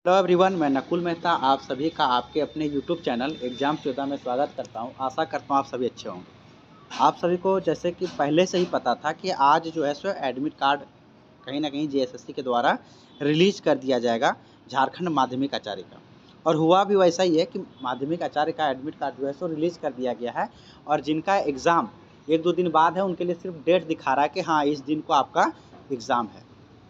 Hello everyone, मैं नकुल मेहता आप सभी का आपके अपने यूट्यूब चैनल एग्ज़ाम 14 में स्वागत करता हूं। आशा करता हूं आप सभी अच्छे होंगे। आप सभी को जैसे कि पहले से ही पता था कि आज जो है सो एडमिट कार्ड कहीं न कहीं जेएसएससी के द्वारा रिलीज़ कर दिया जाएगा झारखंड माध्यमिक आचार्य का। और हुआ भी वैसा ही है कि माध्यमिक आचार्य का एडमिट कार्ड जो है सो रिलीज़ कर दिया गया है। और जिनका एग्ज़ाम 1-2 दिन बाद है उनके लिए सिर्फ डेट दिखा रहा है कि हाँ, इस दिन को आपका एग्ज़ाम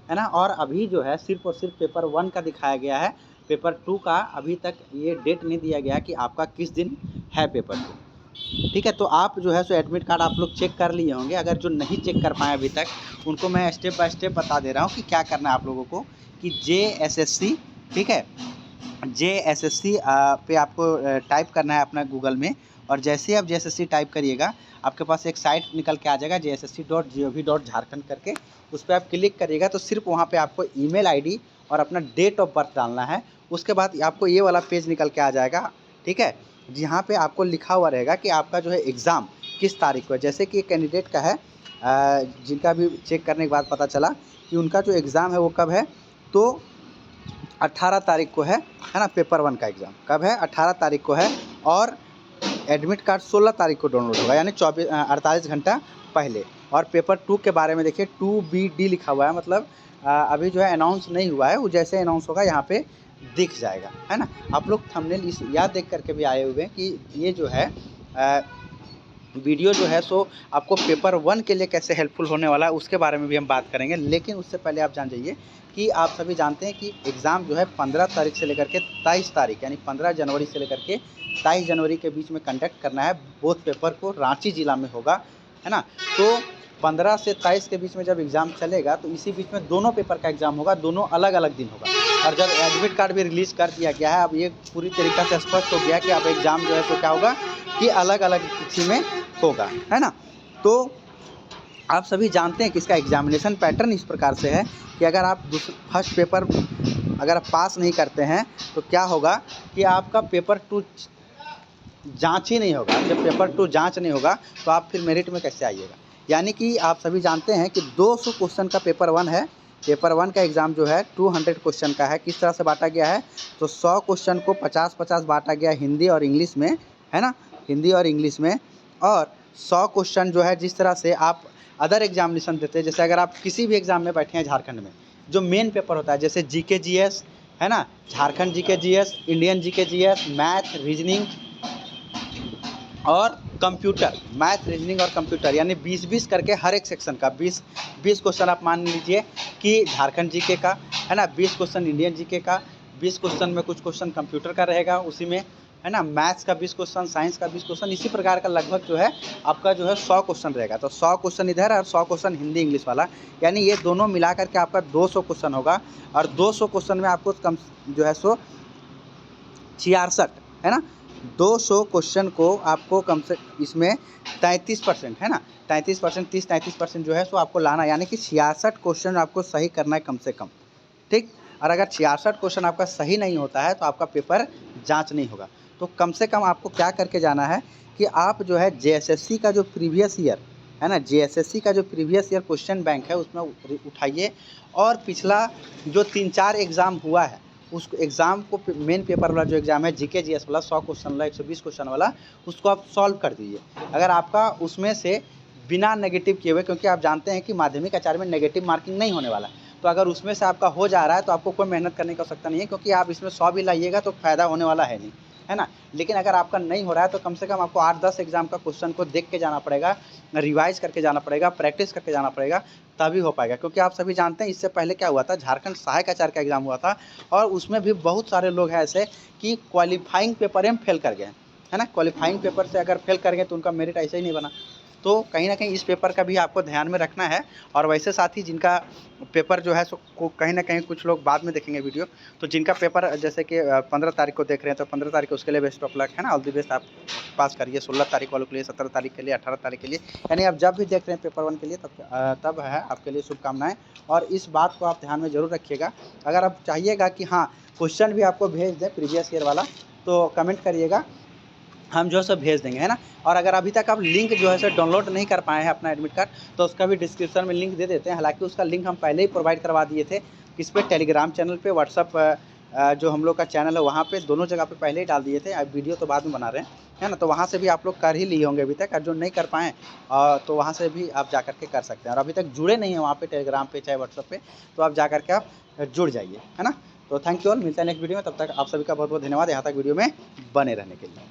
है ना? और अभी जो है सिर्फ़ और सिर्फ पेपर 1 का दिखाया गया है। पेपर 2 का अभी तक ये डेट नहीं दिया गया कि आपका किस दिन है पेपर 2। ठीक है, तो आप जो है सो एडमिट कार्ड आप लोग चेक कर लिए होंगे। अगर जो नहीं चेक कर पाए अभी तक, उनको मैं स्टेप बाय स्टेप बता दे रहा हूँ कि क्या करना है आप लोगों को। कि जेएसएससी, ठीक है, जेएसएससी पे आपको टाइप करना है अपना गूगल में। और जैसे ही आप जेएसएससी टाइप करिएगा, आपके पास एक साइट निकल के आ जाएगा jssc.gov.jharkhand करके। उस पर आप क्लिक करिएगा तो सिर्फ वहाँ पे आपको ईमेल आईडी और अपना डेट ऑफ बर्थ डालना है। उसके बाद आपको ये वाला पेज निकल के आ जाएगा, ठीक है, जहाँ पे आपको लिखा हुआ रहेगा कि आपका जो है एग्ज़ाम किस तारीख को है। जैसे कि कैंडिडेट का है, जिनका भी चेक करने के बाद पता चला कि उनका जो एग्ज़ाम है वो कब है, तो 18 तारीख को है ना। पेपर 1 का एग्ज़ाम कब है? 18 तारीख को है। और एडमिट कार्ड 16 तारीख को डाउनलोड होगा, यानी 48 घंटा पहले। और पेपर 2 के बारे में देखिए 2BD लिखा हुआ है, मतलब अभी जो है अनाउंस नहीं हुआ है। वो जैसे अनाउंस होगा यहाँ पे दिख जाएगा, है ना। आप लोग थंबनेल इस याद देख करके भी आए हुए हैं कि ये जो है वीडियो जो है सो आपको पेपर 1 के लिए कैसे हेल्पफुल होने वाला है उसके बारे में भी हम बात करेंगे। लेकिन उससे पहले आप जान जाइए कि आप सभी जानते हैं कि एग्ज़ाम जो है 15 तारीख से लेकर के 23 तारीख, यानी 15 जनवरी से लेकर के 23 जनवरी के बीच में कंडक्ट करना है। बोथ पेपर को रांची ज़िला में होगा, है ना। तो 15 से 23 के बीच में जब एग्ज़ाम चलेगा तो इसी बीच में दोनों पेपर का एग्ज़ाम होगा, दोनों अलग अलग दिन होगा। और जब एडमिट कार्ड भी रिलीज़ कर दिया गया है, अब ये पूरी तरीक़ा से स्पष्ट हो गया कि अब एग्ज़ाम जो है तो क्या होगा कि अलग अलग तिथि में होगा, है ना। तो आप सभी जानते हैं कि इसका एग्जामिनेशन पैटर्न इस प्रकार से है कि अगर आप फर्स्ट पेपर अगर आप पास नहीं करते हैं तो क्या होगा कि आपका पेपर 2 जांच ही नहीं होगा। जब पेपर 2 जांच नहीं होगा तो आप फिर मेरिट में कैसे आइएगा। यानी कि आप सभी जानते हैं कि 200 क्वेश्चन का पेपर 1 है। पेपर 1 का एग्ज़ाम जो है 200 क्वेश्चन का है। किस तरह से बांटा गया है, तो 100 क्वेश्चन को 50-50 बांटा गया हिंदी और इंग्लिश में, है ना, हिंदी और इंग्लिश में। और 100 क्वेश्चन जो है जिस तरह से आप अदर एग्जामिनेशन देते हैं, जैसे अगर आप किसी भी एग्ज़ाम में बैठे हैं झारखंड में, जो मेन पेपर होता है जैसे जीके जीएस, है ना, Jharkhand GK GS, Indian GK GS, math, reasoning और कंप्यूटर, मैथ, रीजनिंग और कंप्यूटर, यानी 20-20 करके हर एक सेक्शन का 20 क्वेश्चन आप मान लीजिए कि झारखंड जीके का, है ना, 20 क्वेश्चन इंडियन जीके का, 20 क्वेश्चन में कुछ क्वेश्चन कंप्यूटर का रहेगा उसी में, है ना, मैथ्स का 20 क्वेश्चन, साइंस का 20 क्वेश्चन, इसी प्रकार का लगभग जो है आपका जो है 100 क्वेश्चन रहेगा। तो 100 क्वेश्चन इधर और 100 क्वेश्चन हिंदी इंग्लिश वाला, यानी ये दोनों मिला करके आपका 200 क्वेश्चन होगा। और 200 क्वेश्चन में आपको कम जो है सो 66, है ना, 200 क्वेश्चन को आपको कम से इसमें 33%, है ना, 33%, 30-33% जो है सो आपको लाना, यानी कि 66 क्वेश्चन आपको सही करना है कम से कम, ठीक। और अगर 66 क्वेश्चन आपका सही नहीं होता है तो आपका पेपर जांच नहीं होगा। तो कम से कम आपको क्या करके जाना है कि आप जो है जेएसएससी का जो प्रीवियस ईयर है ना, जेएसएससी का जो प्रीवियस ईयर क्वेश्चन बैंक है उसमें उठाइए। और पिछला जो 3-4 एग्ज़ाम हुआ है उस एग्ज़ाम को मेन पेपर वाला जो एग्ज़ाम है जीके जीएस वाला 100 क्वेश्चन वाला 120 क्वेश्चन वाला, उसको आप सॉल्व कर दीजिए। अगर आपका उसमें से बिना नेगेटिव किए हुए, क्योंकि आप जानते हैं कि माध्यमिक आचार्य में नेगेटिव मार्किंग नहीं होने वाला, तो अगर उसमें से आपका हो जा रहा है तो आपको कोई मेहनत करने की आवश्यकता नहीं है, क्योंकि आप इसमें 100 भी लाइएगा तो फ़ायदा होने वाला है नहीं, है ना। लेकिन अगर आपका नहीं हो रहा है तो कम से कम आपको 8-10 एग्ज़ाम का क्वेश्चन को देख के जाना पड़ेगा, रिवाइज़ करके जाना पड़ेगा, प्रैक्टिस करके जाना पड़ेगा, तभी हो पाएगा। क्योंकि आप सभी जानते हैं इससे पहले क्या हुआ था, झारखंड सहायक आचार्य का एग्ज़ाम हुआ था और उसमें भी बहुत सारे लोग हैं ऐसे कि क्वालिफाइंग पेपर में फेल कर गए, है ना। क्वालिफाइंग पेपर से अगर फेल कर गए तो उनका मेरिट ऐसे ही नहीं बना। तो कहीं न कहीं इस पेपर का भी आपको ध्यान में रखना है। और वैसे साथ ही जिनका पेपर जो है सो को कहीं न कहीं कुछ लोग बाद में देखेंगे वीडियो, तो जिनका पेपर जैसे कि 15 तारीख को देख रहे हैं तो 15 तारीख को उसके लिए बेस्ट ऑफ लक, है ना, ऑल द बेस्ट, आप पास करिए। 16 तारीख वालों के लिए, 17 तारीख के लिए, 18 तारीख के लिए, यानी आप जब भी देख रहे हैं पेपर 1 के लिए तब है आपके लिए शुभकामनाएँ। और इस बात को आप ध्यान में ज़रूर रखिएगा। अगर आप चाहिएगा कि हाँ, क्वेश्चन भी आपको भेज दें प्रीवियस ईयर वाला, तो कमेंट करिएगा, हम जो है सो भेज देंगे, है ना। और अगर अभी तक आप लिंक जो है सो डाउनलोड नहीं कर पाए हैं अपना एडमिट कार्ड, तो उसका भी डिस्क्रिप्शन में लिंक दे देते हैं। हालांकि उसका लिंक हम पहले ही प्रोवाइड करवा दिए थे, किस पे, टेलीग्राम चैनल पे, व्हाट्सअप जो हम लोग का चैनल है वहाँ पे दोनों जगह पे पहले ही डाल दिए थे, अब वीडियो तो बाद में बना रहे हैं, है ना। तो वहाँ से भी आप लोग कर ही लिए होंगे अभी तक, और जो नहीं कर पाएँ तो वहाँ से भी आप जा कर के कर सकते हैं। और अभी तक जुड़े नहीं हैं वहाँ पे टेलीग्राम पे चाहे व्हाट्सएप पे, तो आप जा कर के आप जुड़ जाइए, है ना। तो थैंक यू ऑल, मिलते हैं नेक्स्ट वीडियो में, तब तक आप सभी का बहुत बहुत धन्यवाद यहाँ तक वीडियो में बने रहने के लिए।